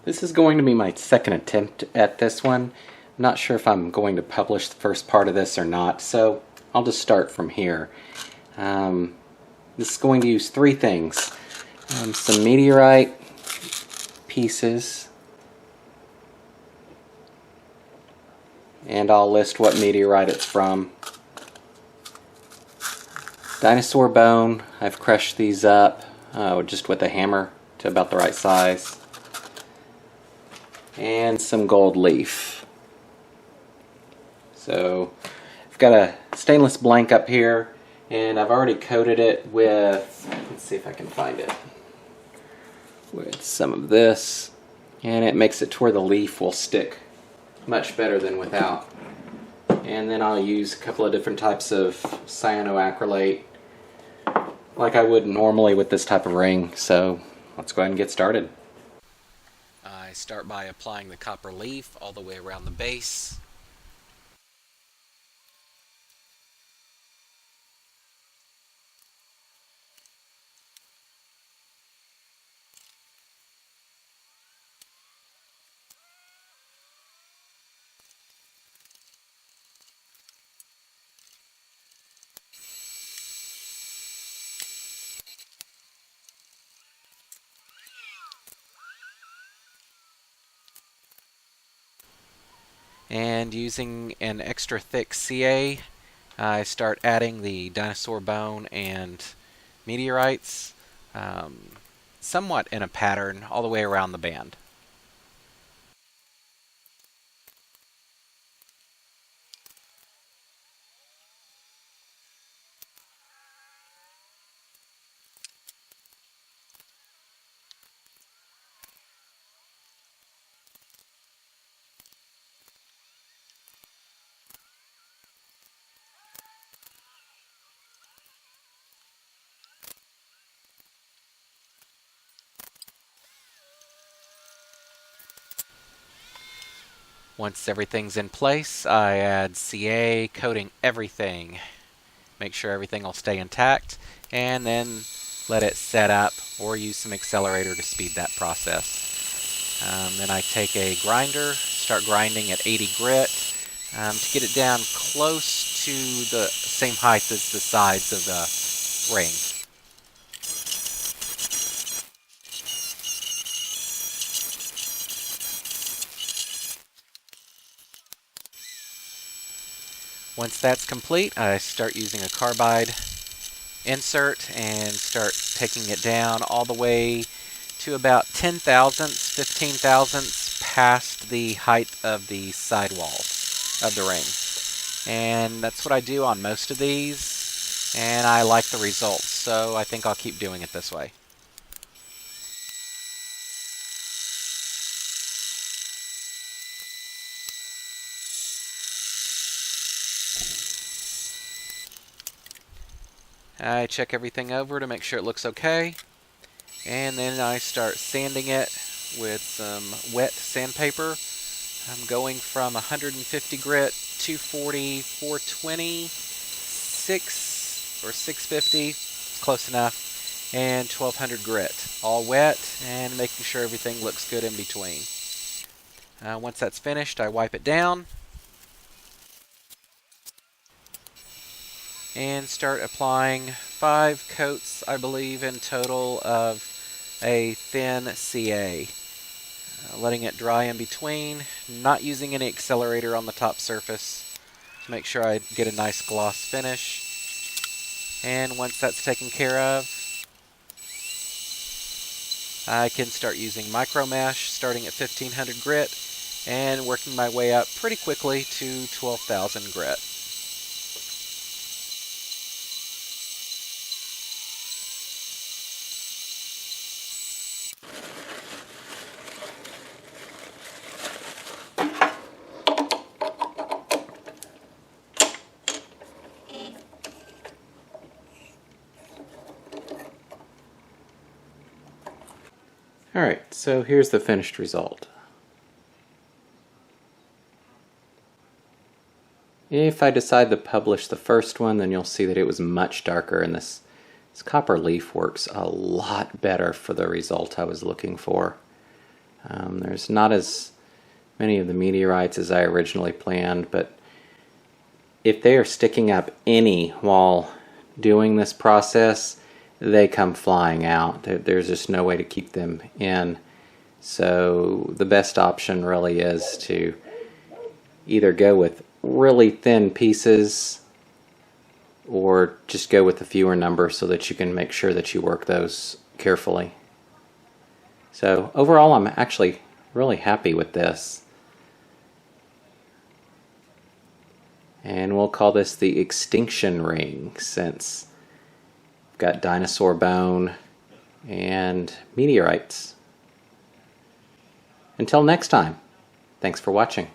This is going to be my second attempt at this one. I'm not sure if I'm going to publish the first part of this or not, so I'll just start from here. This is going to use three things. Some meteorite pieces, and I'll list what meteorite it's from. Dinosaur bone, I've crushed these up just with a hammer to about the right size. And some gold leaf. So I've got a stainless blank up here, and I've already coated it with, let's see if I can find it, with some of this, and it makes it to where the leaf will stick much better than without. And then I'll use a couple of different types of cyanoacrylate like I would normally with this type of ring. So let's go ahead and get started. I start by applying the copper leaf all the way around the base. And using an extra thick CA, I start adding the dinosaur bone and meteorites, somewhat in a pattern all the way around the band. Once everything's in place, I add CA, coating everything. Make sure everything will stay intact, and then let it set up or use some accelerator to speed that process. Then I take a grinder, start grinding at 80 grit to get it down close to the same height as the sides of the ring. Once that's complete, I start using a carbide insert and start taking it down all the way to about 10 thousandths, 15 thousandths past the height of the sidewall of the ring. And that's what I do on most of these, and I like the results, so I think I'll keep doing it this way. I check everything over to make sure it looks okay, and then I start sanding it with some wet sandpaper. I'm going from 150 grit, 240, 420, 6 or 650, close enough, and 1200 grit. All wet, and making sure everything looks good in between. Once that's finished, I wipe it down and start applying 5 coats, I believe, in total of a thin CA. Letting it dry in between, not using any accelerator on the top surface to make sure I get a nice gloss finish. And once that's taken care of, I can start using micro mash, starting at 1500 grit and working my way up pretty quickly to 12,000 grit. Alright, so here's the finished result. If I decide to publish the first one, then you'll see that it was much darker, and this copper leaf works a lot better for the result I was looking for. There's not as many of the meteorites as I originally planned, but if they are sticking up any while doing this process, they come flying out. There's just no way to keep them in. So the best option really is to either go with really thin pieces or just go with a fewer number so that you can make sure that you work those carefully. So overall, I'm actually really happy with this. And we'll call this the Extinction Ring, since we've got dinosaur bone and meteorites. Until next time, thanks for watching.